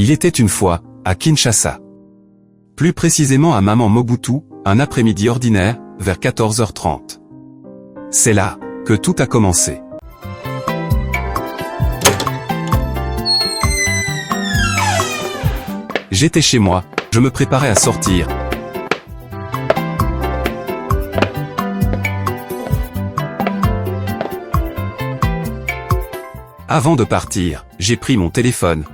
Il était une fois, à Kinshasa. Plus précisément à Maman Mobutu, un après-midi ordinaire, vers 14h30. C'est là que tout a commencé. J'étais chez moi, je me préparais à sortir. Avant de partir, j'ai pris mon téléphone.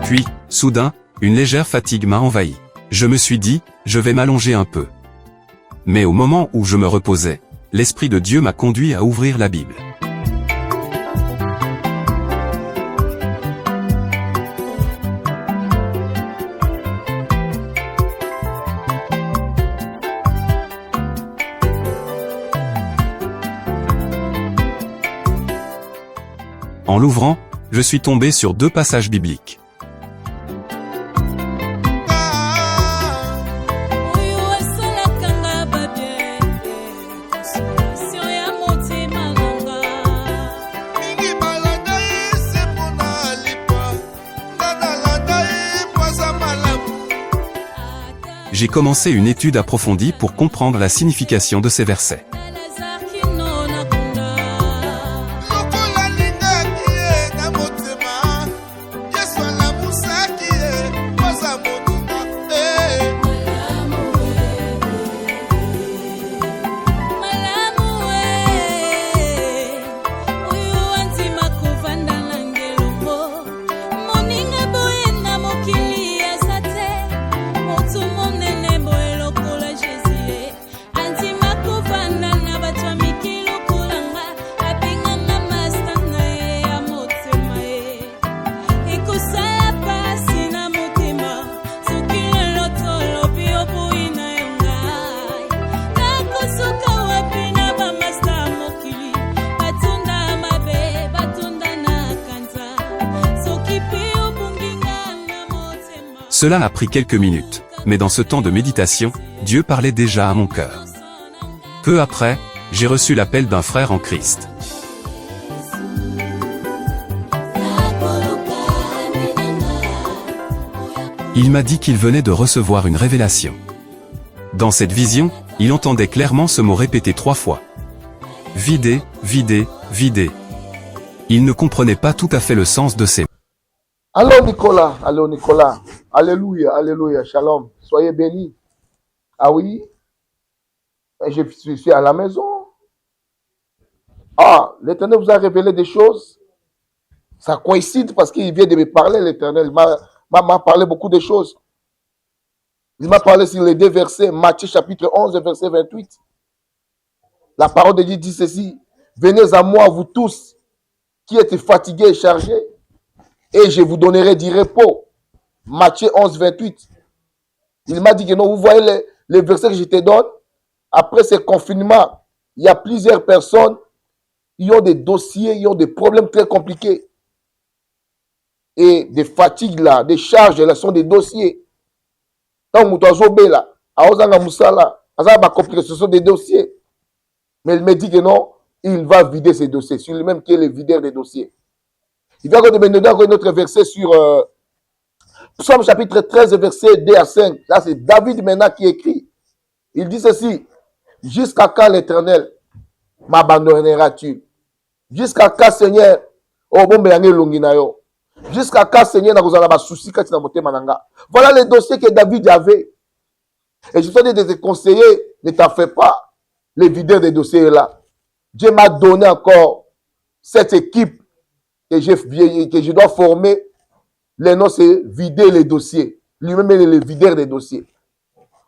Puis, soudain, une légère fatigue m'a envahi. Je me suis dit, je vais m'allonger un peu. Mais au moment où je me reposais, l'Esprit de Dieu m'a conduit à ouvrir la Bible. En l'ouvrant, je suis tombé sur 2 passages bibliques. J'ai commencé une étude approfondie pour comprendre la signification de ces versets. Cela a pris quelques minutes, mais dans ce temps de méditation, Dieu parlait déjà à mon cœur. Peu après, j'ai reçu l'appel d'un frère en Christ. Il m'a dit qu'il venait de recevoir une révélation. Dans cette vision, il entendait clairement ce mot répété 3 fois. Vider, vider, vider. Il ne comprenait pas tout à fait le sens de ces mots. Allô Nicolas, allô Nicolas. Alléluia, alléluia, shalom. Soyez bénis. Ah oui, je suis à la maison. Ah, l'Éternel vous a révélé des choses. Ça coïncide parce qu'il vient de me parler, l'Éternel. Il m'a parlé beaucoup de choses. Il m'a parlé sur les 2 versets, Matthieu chapitre 11, verset 28. La parole de Dieu dit ceci. Venez à moi, vous tous, qui êtes fatigués et chargés, et je vous donnerai du repos. Matthieu 11, 28. Il m'a dit que non, vous voyez les versets que je te donne. Après ce confinement, il y a plusieurs personnes qui ont des dossiers, qui ont des problèmes très compliqués. Et des fatigues là, des charges là, sont des dossiers. Tant que ce sont des dossiers. Mais il me dit que non, il va vider ces dossiers. C'est lui-même qui est le videur des dossiers. Il va me donner encore un autre verset sur Psaume chapitre 13, verset 2 à 5. Là, c'est David maintenant qui écrit. Il dit ceci. Jusqu'à quand, l'Éternel, m'abandonneras-tu? Jusqu'à quand, Seigneur, jusqu'à quand, Seigneur, voilà les dossiers que David avait. Et je te dis de te conseiller, ne t'en fais pas. Les videurs des dossiers là. Dieu m'a donné encore cette équipe que je dois former. Le nom, c'est vider les dossiers. Lui-même, il est le videur des dossiers.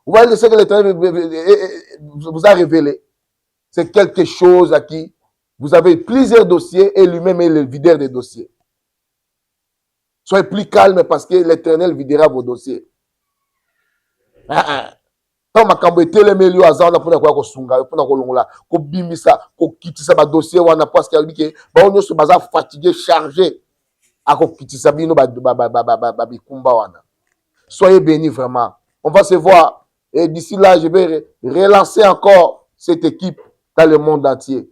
Vous voyez ce que l'Éternel vous a révélé. C'est quelque chose à qui vous avez plusieurs dossiers et lui-même est le videur des dossiers. Soyez plus calme parce que l'Éternel videra vos dossiers. Tant makambo eteleme liyo azana pona kwa kosunga pona kolongola ko bimisa ko kitisa ba dossier wana parce que bike ba onyoso baza fatigué chargé ako kitisa bino ba bikumba wana. Soyez bénis vraiment. On va se voir et d'ici là je vais relancer encore cette équipe dans le monde entier.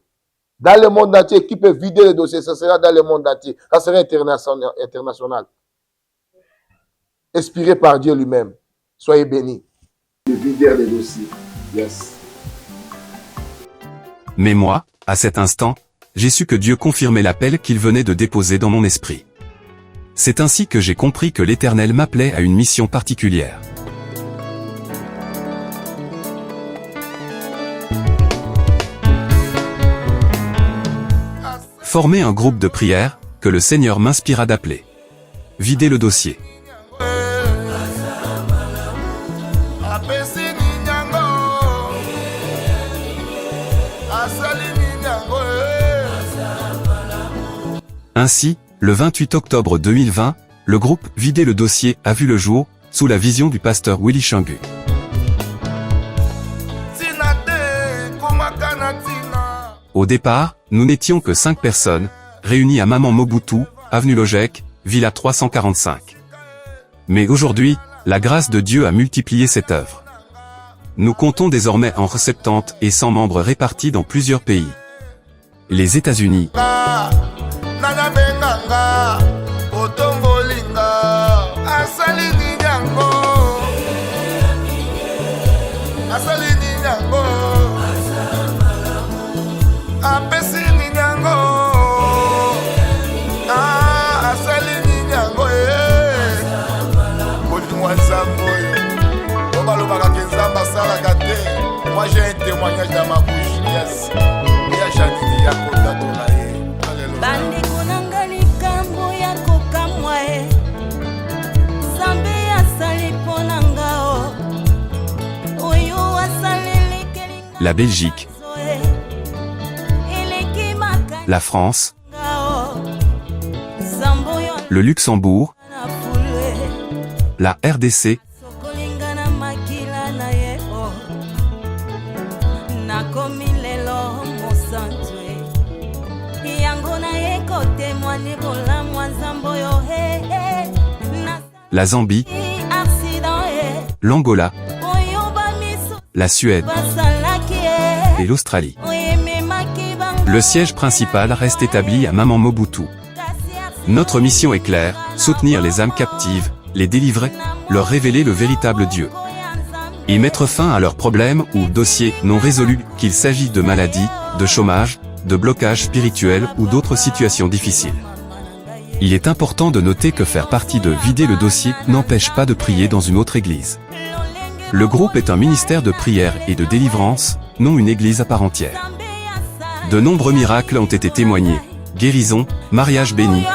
Dans le monde entier, qui peut vider les dossiers, ça sera dans le monde entier. Ça sera international. Inspiré par Dieu lui-même. Soyez bénis. Le videur des dossiers. Yes. Mais moi, à cet instant, j'ai su que Dieu confirmait l'appel qu'il venait de déposer dans mon esprit. C'est ainsi que j'ai compris que l'Éternel m'appelait à une mission particulière. Former un groupe de prière, que le Seigneur m'inspira d'appeler. Vider le dossier. Ainsi, le 28 octobre 2020, le groupe Vider le dossier a vu le jour, sous la vision du pasteur Willy Changu. Au départ, nous n'étions que 5 personnes, réunies à Maman Mobutu, avenue Lojek, Villa 345. Mais aujourd'hui, la grâce de Dieu a multiplié cette œuvre. Nous comptons désormais entre 70 et 100 membres répartis dans plusieurs pays. Les États-Unis, moi j'ai un témoignage dans ma bouche. Yes. la Belgique, la France, le Luxembourg, la RDC, la Zambie, l'Angola, la Suède et l'Australie. Le siège principal reste établi à Maman Mobutu. Notre mission est claire, soutenir les âmes captives, les délivrer, leur révéler le véritable Dieu. Et mettre fin à leurs problèmes ou dossiers non résolus, qu'il s'agisse de maladies, de chômage, de blocage spirituel ou d'autres situations difficiles. Il est important de noter que faire partie de Vider le dossier n'empêche pas de prier dans une autre église. Le groupe est un ministère de prière et de délivrance, non une église à part entière. De nombreux miracles ont été témoignés, guérisons, mariages bénis.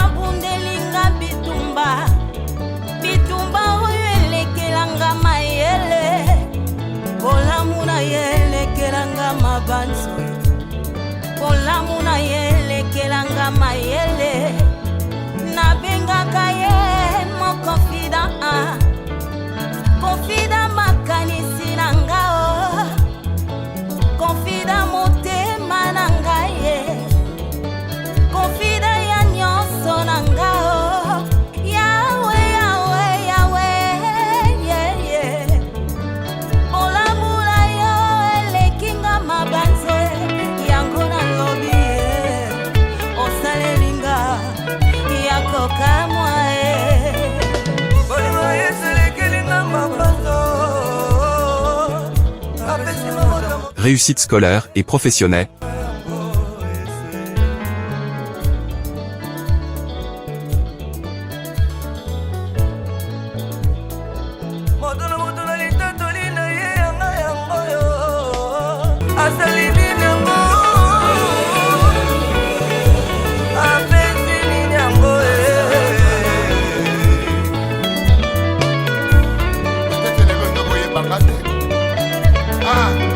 Réussite scolaire et professionnelle. Ah.